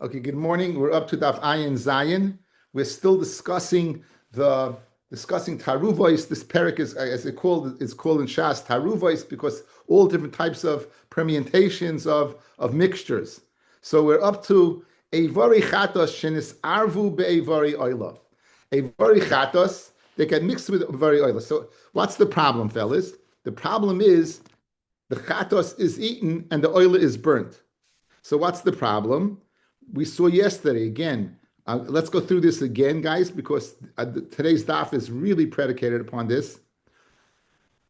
Okay, good morning. We're up to Daf Ayin Zayin. We're still discussing taruvois. This parak is, as it's called in Shas taruvois because all different types of permutations of mixtures. So we're up to Eivari chatos shenis arvu be'eivari oila. Eivari chatos, they get mixed with Eivari oila. So what's the problem, fellas? The problem is the chatos is eaten and the oila is burnt. So what's the problem? We saw yesterday again. Let's go through this again, guys, because today's daf is really predicated upon this.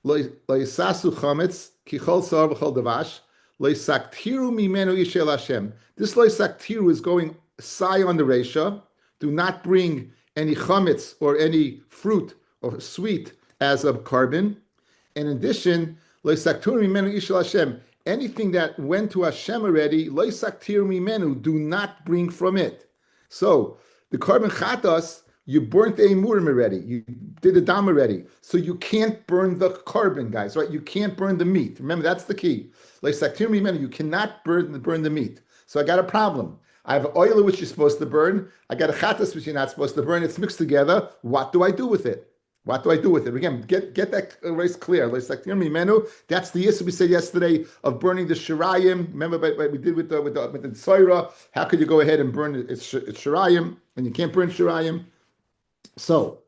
Lo yisasu chametz ki chol sar v'chol davash lo yisaktiru mimenu yishel Hashem. This lo yisaktiru is going sai on the resha. Do not bring any chametz or any fruit or sweet as a carbon. In addition, lo yisaktiru mimenu yishel Hashem. Anything that went to Hashem already, lo yisaktir mimenu, do not bring from it. So the carbon chatas, you burnt the emurim already, you did the dam already, so you can't burn the carbon, guys, right? You can't burn the meat. Remember, that's the key. Lo yisaktir mimenu, you cannot burn the meat. So I got a problem. I have oil which you're supposed to burn. I got a chatas which you're not supposed to burn. It's mixed together. What do I do with it? What do I do with it? Again, get that race clear. That's the issue we said yesterday of burning the shirayim. Remember what we did with the tzoira. How could you go ahead and burn it's shirayim, and you can't burn shirayim? So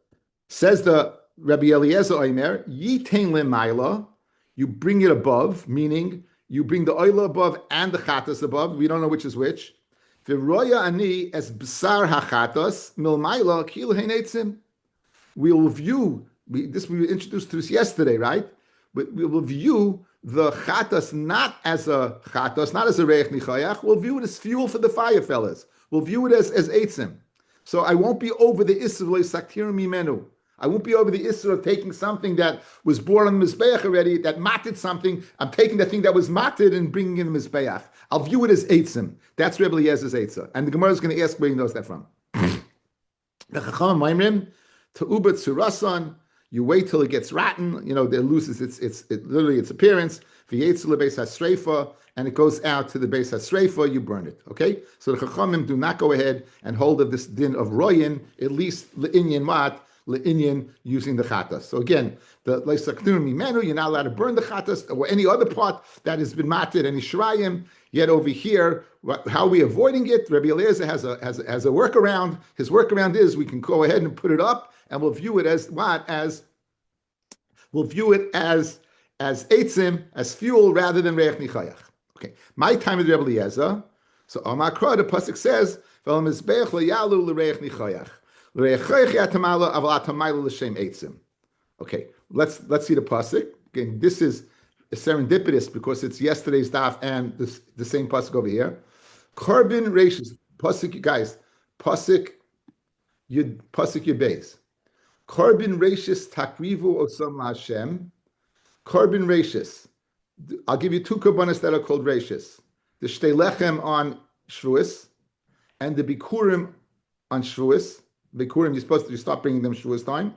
says the Rabbi Eliezer Omer, yitain lemayla. You bring it above, meaning you bring the oil above and the chatas above. We don't know which is which. V'roya ani es b'sar hachatas milmayla kil heinetzim. We will view we were introduced to this yesterday, right? We will view the chatas not as a chatas, not as a reich nichayach. We'll view it as fuel for the fire, fellas. We'll view it as eitzim. So I won't be over the isser lo yisaktir mimenu. I won't be over the isser of taking something that was born on the mizbeach already, that matted something. I'm taking the thing that was matted and bringing in the mizbeach. I'll view it as eitzim. That's Rebbe Eliezer's eitzah. And the Gemara is going to ask where he knows that from. The Chacham Maimrim, to ubat surasan, you wait till it gets rotten. It loses its appearance. V'yetzu lebeis hasreifa, and it goes out to the beis hasreifa. You burn it. Okay, so the chachamim do not go ahead and hold of this din of royin, at least le'inyan mat le'inyan using the chatas. So again, the leisaktur mimenu, you're not allowed to burn the chatas or any other part that has been matted, any shrayim. Yet over here, how are we avoiding it? Rabbi Eliezer has a workaround. His workaround is we can go ahead and put it up, and we'll view it as what? We'll view it as eitzim, as fuel, rather than reich nichayach. Okay, my time is Rabbi Eliezer. So Amakra, the pasuk says, "V'al mizbeach leyalu l'reich nichayach, l'reich yatamala aval atamaylu l'shem eitzim." Okay, let's see the pasuk. Again, this is serendipitous because it's yesterday's daf and the same pasuk over here. Carbon ratios, pasuk, guys, pasuk yud base. Carbon ratios takrivu osam Hashem. Carbon ratios. I'll give you two korbanos that are called ratios. The shtei lechem on Shavuos and the bikurim on Shavuos. Bikurim, you start bringing them Shavuos time.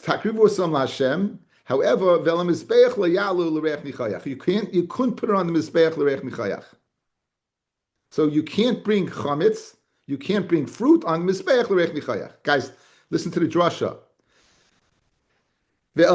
Takrivu osam Hashem. However, you couldn't put it on the mizbeach l'reich nichayach. So you can't bring chametz, you can't bring fruit on the mizbeach l'reich nichayach. Guys, listen to the drasha. But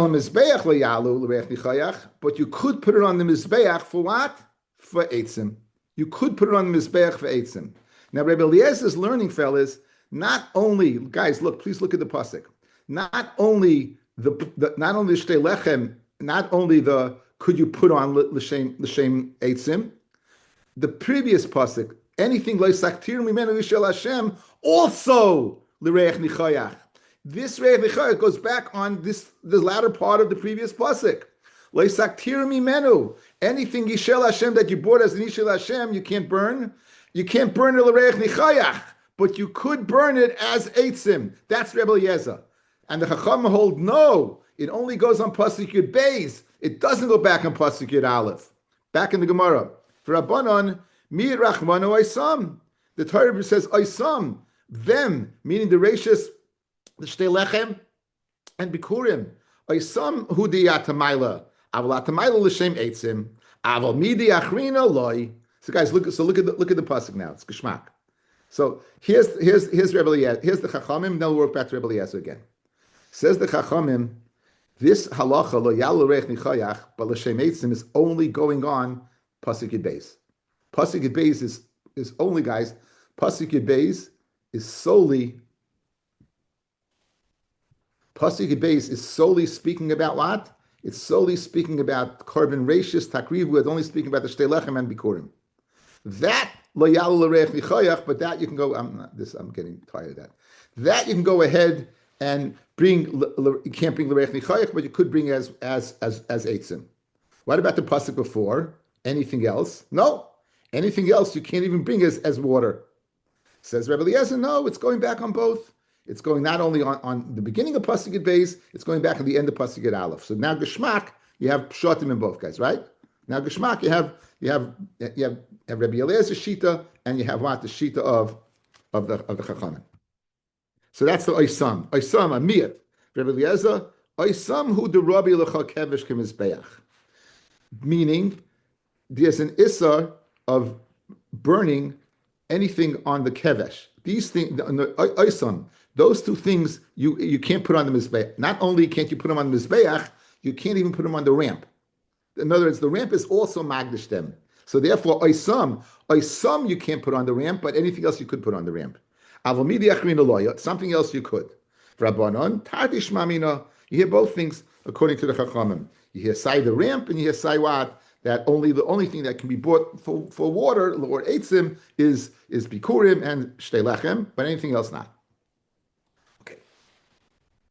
you could put it on the mizbeach for what? For eitzim. You could put it on the mizbeach for eitzim. Now, Rabbi Eliezer's learning, fellas, not only, guys, please look at the pasuk. Not only the shtei lechem, not only the could you put on l'shem eitzim, the previous pasuk, anything lo yisaktir mimenu yishel Hashem, also l'reich nichayach. This reich nichayach goes back on the latter part of the previous pasuk. Lo yisaktir mimenu, anything yishel Hashem that you bought as an yishel Hashem, you can't burn. You can't burn it l'reich nichayach, but you could burn it as eitzim. That's Rebbe Eliezer. And the Chacham hold, no, it only goes on Pasuk Yud Beis. It doesn't go back on Pasuk Yud Aleph. Back in the Gemara. For Rabbanon, Mi Rachmanu Oisam. The Torah says Oisam, them, meaning the ratios, the Shtei Lechem, and Bikurim. Oisam hu diyatamayla. Aval atamayla l'shem eitzim. Aval mi diyachrina loy. So guys, look at the Pasuk now. It's Geshmak. So here's Rebbe Eliezer. Here's the Chachamim. Now we'll work back to Rebbe Eliezer again. Says the Chachamim, this halacha lo yal l'reich nichayach, but l'shem eitzim is only going on pasuk yud beis. Pasuk yud beis is only, guys. Pasuk yud beis is solely. Pasuk yud beis is solely speaking about what? It's solely speaking about korban reishis takrivu. It's only speaking about the shtei lechem and bikurim. That lo yal l'reich nichayach, but that you can go. I'm getting tired of that. That you can go ahead and bring. You can't bring l'reich nichayach, but you could bring as eitzim. What about the pasuk before? Anything else? No. Anything else you can't even bring as water. Says Rabbi Eliezer, no, it's going back on both. It's going not only on the beginning of pasuk yud beis, it's going back at the end of pasuk yud aleph. So now geshmak, you have pshatim in both, guys, right? Now geshmak, you have Rabbi Eliezer's shita, and you have what? The shita of the Chachamim. So that's the oisam. Oisam amir. Rabbi Eliezer, oisam hu de Rabbi lecha kevesh kemizbeach. Meaning, there's an issur of burning anything on the kevesh. These things, oisam, those two things you can't put on the mizbeach. Not only can't you put them on the mizbeach, you can't even put them on the ramp. In other words, the ramp is also magdish them. So therefore, oisam you can't put on the ramp, but anything else you could put on the ramp. Something else you could. Rabbanon, tartish mamina. You hear both things according to the Chachamim. You hear say the ramp, and you hear say what? That the only thing that can be bought for water or eitzim is bikurim and shtei lechem, but anything else not. Okay,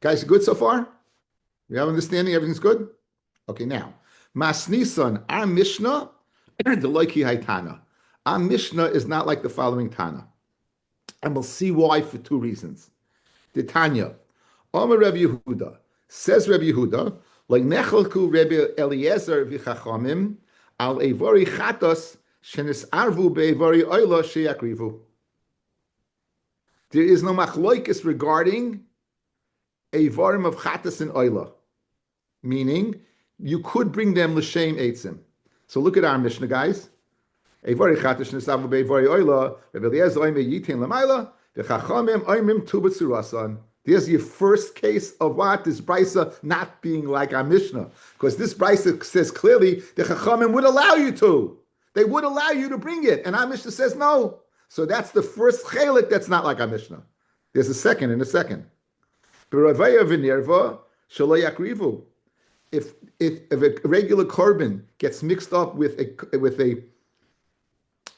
guys, good so far? We have understanding. Everything's good. Okay, now Masnisan, our Mishnah, the loiki haitana. Our Mishnah is not like the following Tana, and we'll see why for two reasons. The Tanya, Omer Rabbi Yehuda, says Rabbi Yehuda, like nechalku Rabbi Eliezer v'chachamim al evari chatos shenis arvu be'evari oila sheyakrivu. There is no machloikis regarding evarim of chatos and oila, meaning you could bring them l'shem eitzim. So look at our Mishnah, guys. Evari chatos shenis arvu be'evari oila Rabbi Eliezer oime yitin l'mayla v'chachamim oimim tu b'tzurasan. There's your first case of what? This brisa not being like our Mishnah. Because this brisa says clearly the Chachamim would allow you to. They would allow you to bring it. And our Mishnah says no. So that's the first chelik that's not like our Mishnah. There's a second and a second. If a regular korban gets mixed up with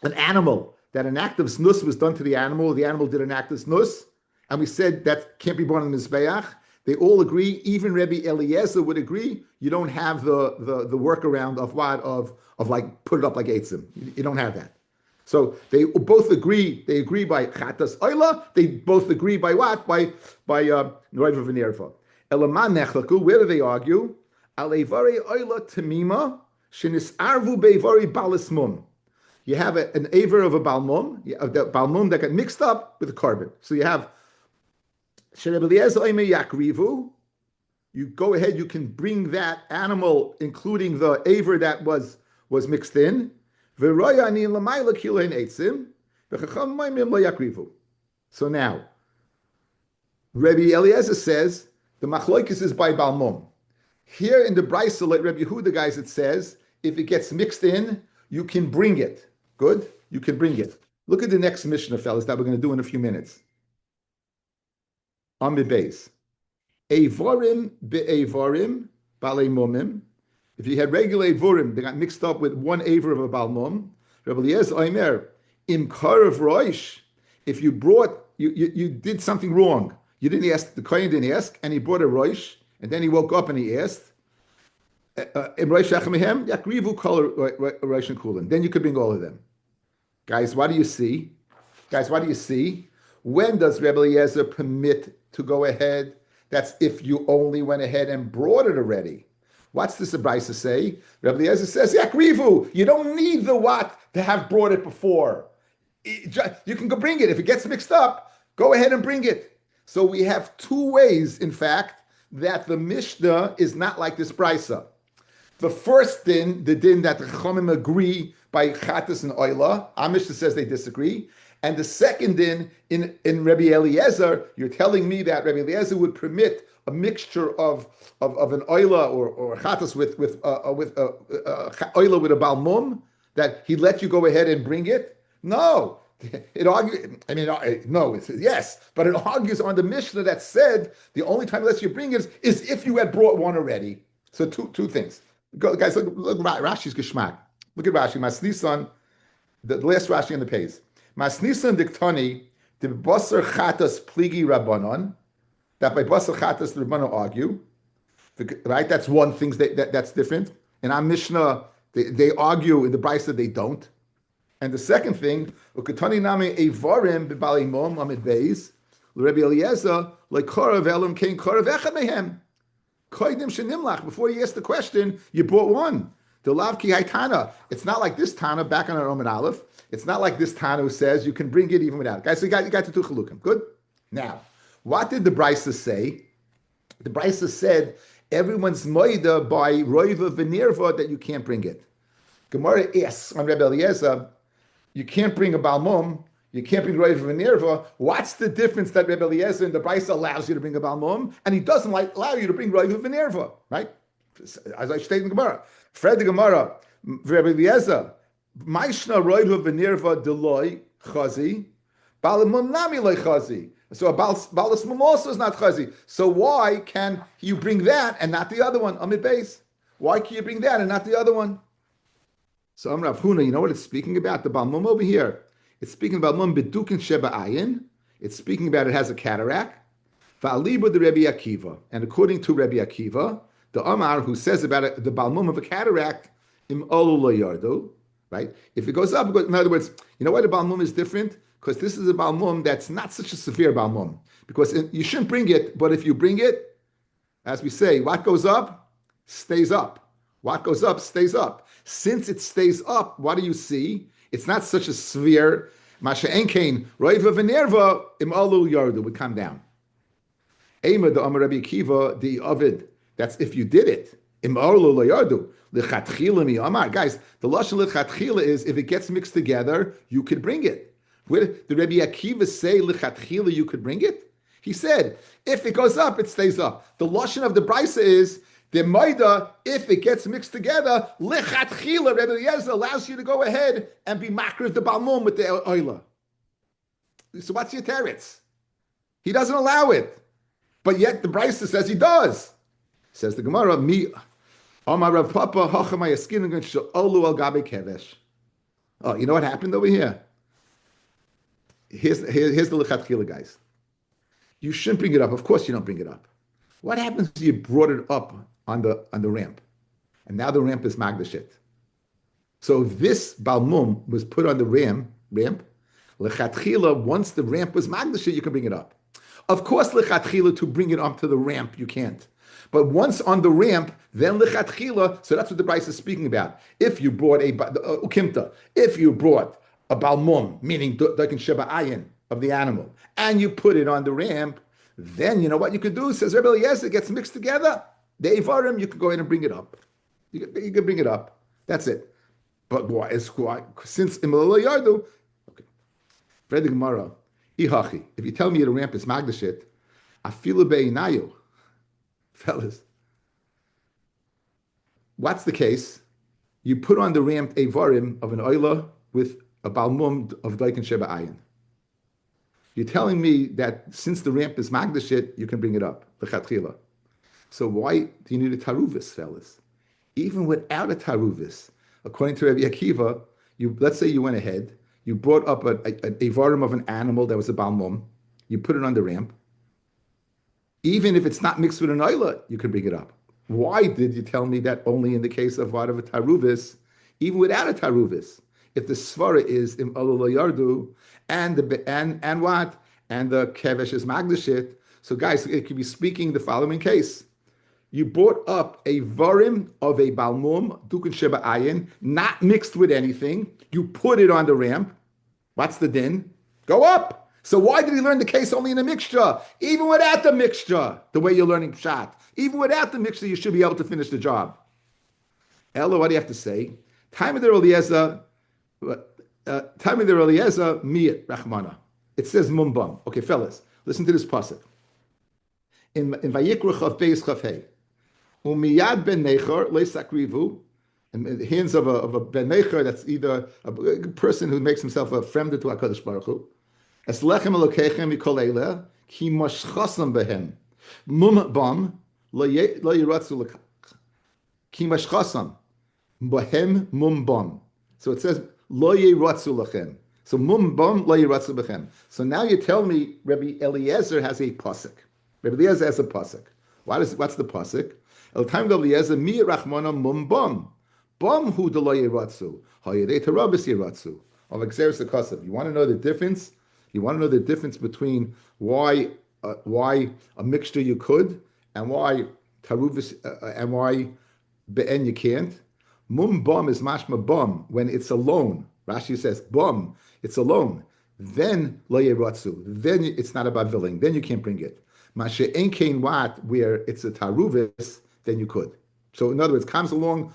an animal, that an act of znus was done to the animal did an act of znus, and we said that can't be born in the Mizbeach, they all agree, even Rabbi Eliezer would agree, you don't have the workaround of what? Of like, put it up like eitzim. You don't have that. So they both agree, they agree by Chatas Oila, they both agree by what? By Noiva V'Nerva. Elaman Nechlaku, where do they argue? Alevari Oila Tamima, Shenis Arvu Bevari Balismum. You have an aver of a balmum, the balmum that got mixed up with a carbon. So you have you go ahead, you can bring that animal, including the aver that was mixed in. So now, Rabbi Eliezer says the machlokes is by balmum. Here in the brisa, like Rabbi Yehuda, guys, it says if it gets mixed in, you can bring it. Good, you can bring it. Look at the next Mishnah, fellas, that we're going to do in a few minutes. Amid Beis. Evarim be'evarim balei mumim. If you had regular evarim, they got mixed up with one aver of a balmum. Rabbi Eliezer Omer, im karav roish. If you brought, you did something wrong. You didn't ask, the kohen didn't ask, and he brought a roish, and then he woke up and he asked, im roish achamehem, yakrivu kol roish and kulin. Then you could bring all of them. Guys, what do you see? When does Rabbi Eliezer permit to go ahead? That's if you only went ahead and brought it already. What's this brisa say? Rabbi Eliezer says, Yakrivu, you don't need the what to have brought it before. You can go bring it. If it gets mixed up, go ahead and bring it. So we have two ways, in fact, that the Mishnah is not like this brisa. The first din, the din that the Chachamim agree by Chatas and Oila, our Mishnah says they disagree. And the second in Rabbi Eliezer, you're telling me that Rabbi Eliezer would permit a mixture of an oila or chatas with oila with a balmum, that he let you go ahead and bring it? No. It argues, I mean, no, it says yes, but it argues on the Mishnah that said the only time unless you bring it is if you had brought one already. So two things. Go, guys, look Rashi's geschmack. Look at Rashi. Masnisan, the last Rashi on the page. Masnisan diktani, the basar chatas pligi rabbanon, that by basar chatas the rabbanon argue, right? That's one thing that's different. In our Mishnah, they argue in the Brisa they don't. And the second thing, ukatani nami evarim bebalimom amid beis, Rabbi Eliezer like korav elam kain korav echad mehem. Koidim shenimlach. Before you ask the question, you brought one. The lavki haitana. It's not like this Tana back on our Roman Aleph. It's not like this Tana who says you can bring it even without. Guys, so you got to do chalukim. Good. Now, what did the Brisa say? The Brisa said everyone's moida by roiva v'nirva that you can't bring it. Gemara asks on Rabbi Eliezer, you can't bring a balmum, you can't bring roiva v'nirva. What's the difference that Rabbi Eliezer in the Brisa allows you to bring a balmum, and he doesn't allow you to bring roiva v'nirva, right? As I stated in the Gemara. Fred the Gemara, Rabbi Eliezer, Maishna roiva v'nirva deloi chazi, balamum nami loy chazi. So a balas mum also is not chazi. So why can you bring that and not the other one? Amid base. Why can you bring that and not the other one? So Rav Huna, you know what it's speaking about? The balmum over here. It's speaking about mum bedukin sheba ayin. It's speaking about it has a cataract. Va'alibu the Rabbi Akiva. And according to Rabbi Akiva, the Amar who says about it, the balmum of a cataract, im olu lo yardu, right? If it goes up, in other words, you know why the balmum is different? Because this is a balmum that's not such a severe balmum. Because you shouldn't bring it, but if you bring it, as we say, what goes up, stays up. What goes up, stays up. Since it stays up, what do you see? It's not such a severe. Masha enkein roiva v'nerva im alu yardu would come down. Ema the Amar Rabbi Akiva the Ovid. That's if you did it. Im alu lo yardu lechatchila mi Amar. Guys, the lashon lechatchila is if it gets mixed together, you could bring it. Where did the Rabbi Akiva say lechatchila you could bring it? He said if it goes up, it stays up. The lashon of the brisa is. The maida, if it gets mixed together, lichatchila, Rebbe Eliezer allows you to go ahead and be makriv the balmum with the oila. So what's your teretz? He doesn't allow it, but yet the Brisa says he does. Says the Gemara, mi Amar Rav Papa hachamay askin olu al gabe kevesh. Oh, you know what happened over here? Here's the lichatchila, guys. You shouldn't bring it up. Of course, you don't bring it up. What happens if you brought it up on the ramp, and now the ramp is magdashit? So this balmum was put on the ramp. Lechatchila, once the ramp was magdashit, you can bring it up. Of course, lechatchila to bring it up to the ramp, you can't. But once on the ramp, then lechatchila. So that's what the Brisa is speaking about. If you brought a ukimta, if you brought a balmum, meaning dakin sheba ayin of the animal, and you put it on the ramp, then you know what you could do. Says Rebbe Eliezer, it gets mixed together. The Evarim, you can go ahead and bring it up. You can bring it up. That's it. But why? Since Imala Yardu, okay. Read the Gemara. Ihachi. If you tell me the ramp is magdashit, afilu beinayu, fellas. What's the case? You put on the ramp a varim of an oila with a balmum of daikin sheba ayin. You're telling me that since the ramp is magdashit, you can bring it up, l'chatchila. So why do you need a taruvis, fellas? Even without a taruvis, according to Rabbi Akiva, let's say you went ahead, you brought up a varim of an animal that was a balmum, you put it on the ramp. Even if it's not mixed with an oila, you can bring it up. Why did you tell me that only in the case of what of a taruvis, even without a taruvis? If the svara is im alula yardu and the kevesh is magdashit, so guys, it could be speaking the following case: you brought up a varim of a balmum dukun sheba ayin, not mixed with anything. You put it on the ramp. What's the din? Go up. So why did he learn the case only in a mixture? Even without the mixture, the way you're learning pshat, even without the mixture, you should be able to finish the job. Ella, what do you have to say? Time of the Eliezer, Tami the Eliezer miyat rachmana. It says mumbam. Okay, fellas, listen to this pasuk. In Vayikra Chav Beis Chav Hey, umiyad ben nechor leisakrivu, in the hands of a ben nechor, that's either a person who makes himself a friend to Hakadosh Baruch Hu. Es lechem elokechem mikol eileh ki mashchasam behem mumbam lo yiratzu lekach ki mashchasam behem mumbam. So it says lo yiratzu lechem. So mumbam lo yiratzu bechem. So now you tell me Rabbi Eliezer has a pasuk. Rabbi Eliezer has a pasuk. What's the pasuk? El time Eliezer mi rachmana mumbam bam hu de lo yiratzu hayedei terabis yiratzu of exeris akasav. You want to know the difference? You want to know the difference between why a mixture you could and why taruvis and why be'en you can't. Mum bum is mashma bum when it's alone. Rashi says bum, it's alone. Then lo yeratzu. Then it's not about villing. Then you can't bring it. Mashe ein kain wat where it's a taruvis. Then you could. So in other words, comes along.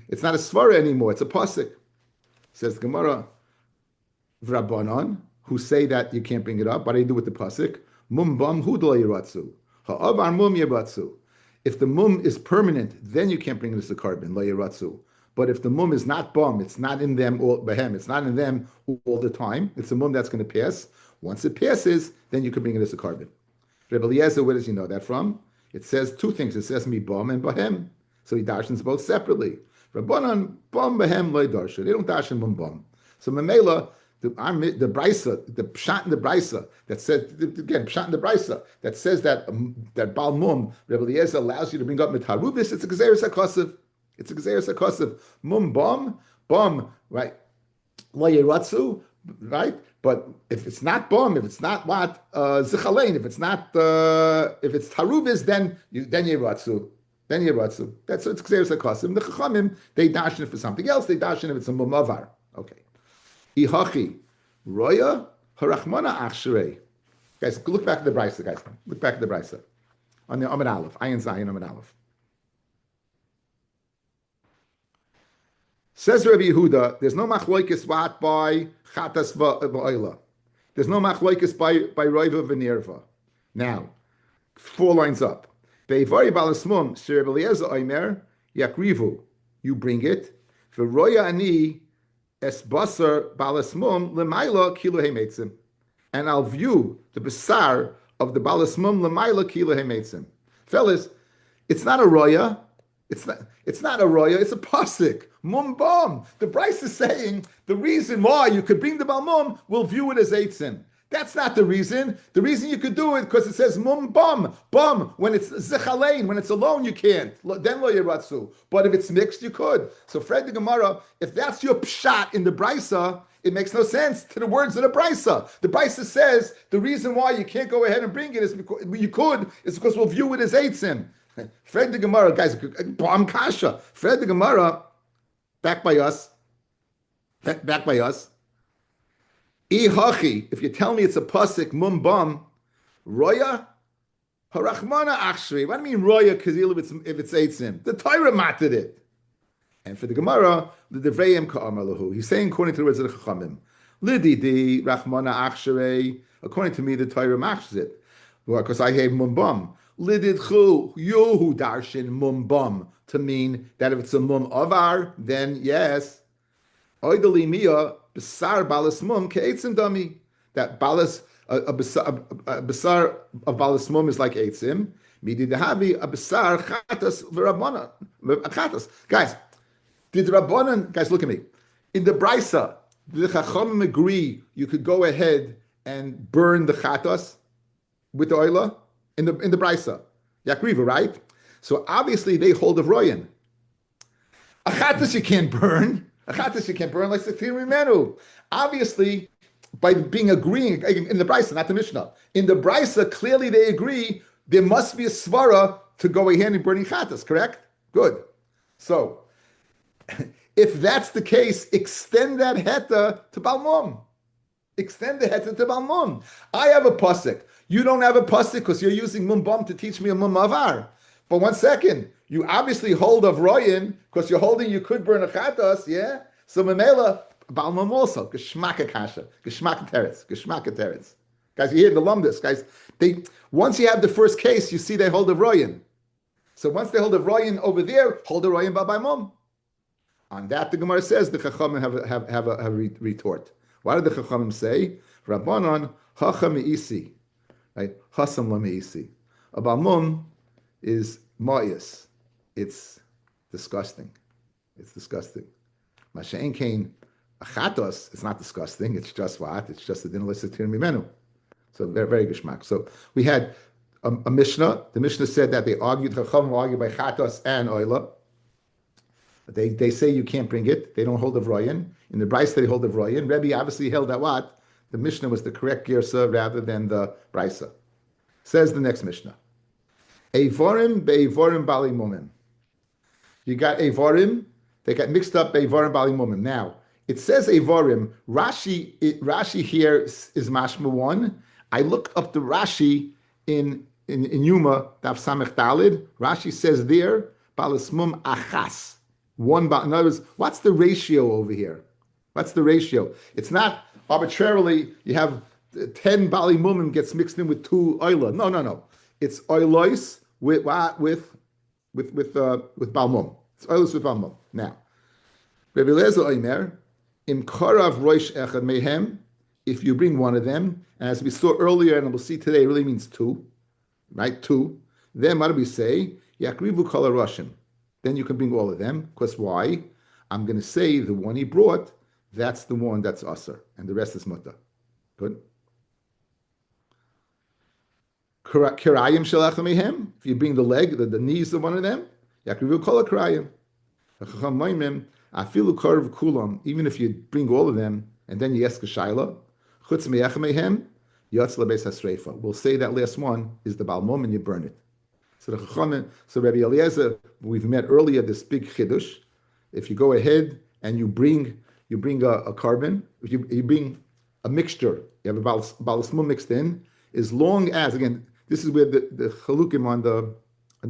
It's not a svara anymore. It's a pasuk. Says the Gemara, V'Rabbanan, who say that you can't bring it up. What do you do with the pasuk? Mum bam hu lo yiratzu. Ha'avar mum yiratzu. If the mum is permanent, then you can't bring it as a carbon, lo yiratzu. But if the mum is not bum, it's not in them all behem, it's not in them all the time. It's a mum that's going to pass. Once it passes, then you can bring it as a carbon. Rabbi Eliezer, where does he know that from? It says two things. It says mi bum and behem. So he darshans both separately. Rabbanan bum behem lo darshan. They don't darshan mum bum. So memela, the brisa, the pshat in the brisa that says again pshat in the brisa that says that bal mum Rebbe Eliezer allows you to bring up mitaruvis. It's a gezeres hakosiv. It's a gezeres hakosiv. Mum bum right lo yeratzu right. But if it's not bum, if it's not what zichalein, if it's not if it's taruvis, then yeratzu. Then yeratzu. That's it's gezeres hakosiv. The chachamim they dashin it for something else. They dashin if it's a mum avar. Okay. Ihachi, Roya, Harachmana Achshrei. Guys, look back at the Brisa, guys. Look back at the Brisa. On the Amid Aleph, Ayin Zayin Amid Aleph. Says Rabbi Yehuda, there's no machloikis what by Chatas Va'oila. There's no machloikis by Roiva V'nirva. Now, 4 lines up. Be'vari balasmum, Shir Rabbi Eliezer Oimer, Yakrivu. You bring it. V'roya ani Es basar balasmum lemaila kilo hemetzim, and I'll view the basar of the balasmum lemaila kilo hemetzim. Fellas, it's not a roya. It's not a roya. It's a pasuk. Mum bam. The Bryce is saying the reason why you could bring the balmum, we'll view it as eitzim. That's not the reason. The reason you could do it because it says mum bum. When it's zechalein, when it's alone, you can't. Then lo yeratzu. But if it's mixed, you could. So Fred the Gemara, if that's your pshat in the brisa, it makes no sense to the words of the brisa. The brisa says the reason why you can't go ahead and bring it is because you could is because we'll view it as eitzim. Fred the Gemara, guys, bam kasha. Fred the Gemara, back by us. If you tell me it's a pasuk mum bam, roya harachmana achshri. What do you mean roya? Because if it's eitzim, the Torah matted it. And for the Gemara, the devrayim ka'amalahu. He's saying according to the words of the Chachamim, lididi rachmana achshri. According to me, the Torah matches it. Well, because I have mum bam. Lididchu yohu darshin mum bam to mean that if it's a mum avar, then yes. Oidali mia. Basar balas mum ke'etzim dami. That balas a basar of balas mum is like eitzim. Midi dehavi a basar chatas v'rabbana chatas. Guys, did the rabbanan? Guys, look at me. In the brisa, did the chachamim agree you could go ahead and burn the chatas with the oila in the brisa? Yakriva, right? So obviously they hold of royan. A chatas you can't burn. A chatas you can't burn like the menu. Obviously, by being agreeing in the brisa, not the Mishnah. In the brisa, clearly they agree there must be a svara to go ahead and burning chatas. Correct? Good. So, if that's the case, extend that heta to balmum. Extend the heta to balmum. I have a pasuk. You don't have a pasuk because you're using mum bum to teach me a mum avar. But 1 second. You obviously hold of royan because you're holding you could burn a chatas, yeah? So memela, Balmum also, Geschmacka Kasha, Geschmacka Teretz. Guys, you hear the lumdus, guys. They once you have the first case, you see they hold a royan. So once they hold a royan over there, hold a royan by mum. On that, the Gemara says the Chachamim have a retort. Why did the Chachamim say? Rabbanon Hacham Meisi, right? Hasam La Meisi. A Balmum is Ma'is. It's disgusting. It's disgusting. Masha'en Kain Achatos, it's not disgusting. It's just what? It's just a din l'sitir mimenu. So very, very geschmack. So we had a Mishnah. The Mishnah said that they argued, Chachamim argued by Chatos and Oila. They say you can't bring it. They don't hold the Vroyan. In the Brisa, they hold the Vroyan. Rabbi obviously held that what? The Mishnah was the correct Girsa rather than the Brisa. Says the next Mishnah. Eivorim be'eivorim bali mumim. You got Eivorim. They got mixed up Eivorim bali mumim. Now, it says Eivorim. Rashi here is mashma 1. I looked up the Rashi in Yuma, Daf Samech Dalid. Rashi says there, Balismum Achas. In other words, what's the ratio over here? What's the ratio? It's not arbitrarily, you have 10 Bali Mumim gets mixed in with 2 Oila. No. It's Oilois with Balmum. It's Oilois with Balmum. Now, Rabbi Eliezer Oimer, Im Korav Roish Echad Mehem, if you bring one of them, and as we saw earlier, and we'll see today, it really means 2, right? 2. Then what do we say? Yakrivu Kol HaRoshim. Then you can bring all of them. Because why? I'm going to say the one he brought, that's the one that's Asr, and the rest is Mutter. Good. Kirayim Shalach Mehem. If you bring the leg, the knees of one of them, Yakrivu Kol HaKirayim. Afilu Karav Kulam. Even if you bring all of them, and then you ask a Shaila, Chutz Meyach Mehem, Yotz Lebeis HaSreifa. We'll say that last one is the Balmum, and you burn it. So the Chachamim, so Rabbi Eliezer, we've met earlier this big chiddush. If you go ahead and you bring a carbon, if you bring a mixture, you have a balasmum mixed in, as long as, again, this is where the chalukim on the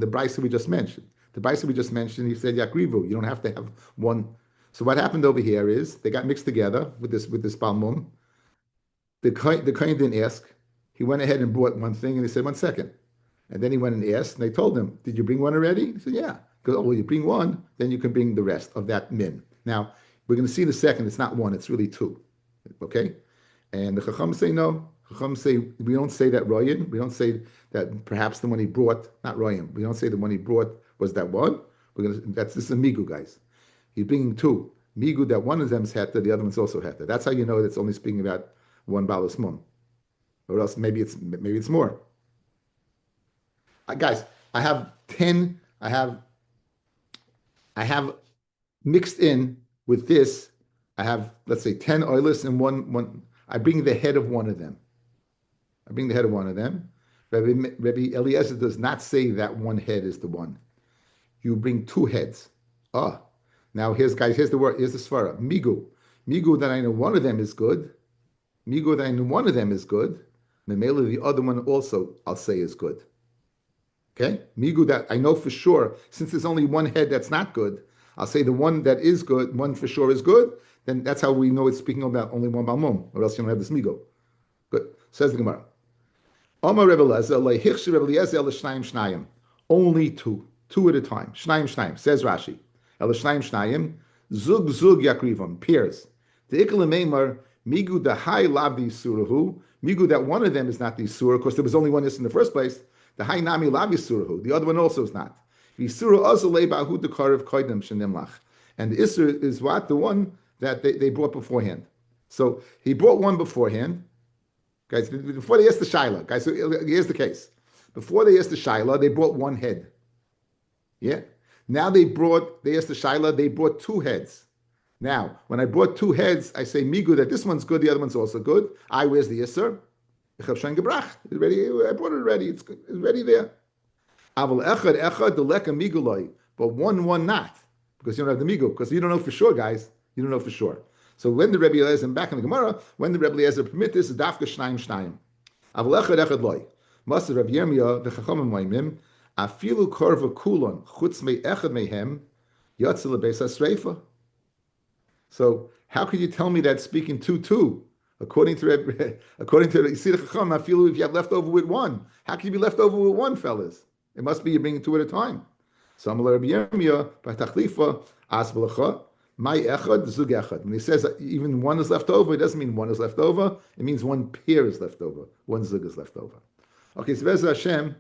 brisa we just mentioned. The brisa we just mentioned, he said yakrivu. You don't have to have one. So what happened over here is they got mixed together with this balmum. The kohen didn't ask. He went ahead and brought one thing, and he said 1 second. And then he went and asked, and they told him, did you bring one already? He said, yeah. He goes, oh, well, you bring one, then you can bring the rest of that min. Now, we're going to see in a second, it's not 1, it's really 2. Okay? And the Chacham say no. Chacham say, we don't say that Royan. We don't say that perhaps the one he brought, not Royan. We don't say the one he brought was that one. This is a Migu, guys. He's bringing 2. Migu, that one of them is Heta, the other one's also Heta. That's how you know that it's only speaking about 1 Balas Mum. Or else maybe it's more. Guys, I have mixed in with this. I have, let's say, 10 oilers and one. I bring the head of one of them. Rabbi Eliezer does not say that one head is the one. You bring 2 heads. Now here's the word. Here's the svara. Migu that I know one of them is good. The male of the other one also I'll say is good. Okay, migu that I know for sure, since there's only one head that's not good, I'll say the one that is good, one for sure is good. Then that's how we know it's speaking about only one balmum, or else you don't have this migu. Good. Says the Gemara. Omar Rebbe Eliezer, leihichsh Rebbe Eliezer l'shnayim shnayim. Only 2 at a time. Shnayim. Says Rashi. L'shnayim shnayim. Zug yakrivam. Pairs. The ikal meimar migu the high lav the surahu. Migu that one of them is not the surah. Of course, there was only one is in the first place. The high nami lav yisurahu. The other one also is not. Yisura also lebahu the karav koidem shenimlach. And the isur is what? The one that they brought beforehand. So he brought one beforehand. Guys, before they asked the Shaila, guys, so here's the case. Before they asked the Shaila, they brought 1 head. Yeah? Now they asked the Shaila, they brought 2 heads. Now, when I brought 2 heads, I say, migu, that this one's good, the other one's also good. Where's the Isser? It's ready, I brought it already, it's ready there. Aval echad, the leka miguloi, but one not, because you don't have the migu, because you don't know for sure, guys. You don't know for sure. So when the Rebbe Eliezer, back in the Gemara, when the Rebbe Eliezer permit this, is dafka shnayim. Aval echad loy. Master Rav Yirmiyah, the Chachamim Moimim, afilu korva kulon, chutz me echad mehem, yotzel lebeis hasreifa. So How could you tell me that speaking two? According to the Yisir Chacham, I feel if you have left over with one, how can you be left over with one, fellas? It must be you're bringing two at a time. When he says that even one is left over, it doesn't mean one is left over. It means one pair is left over. One zug is left over. Okay, so Bez Hashem.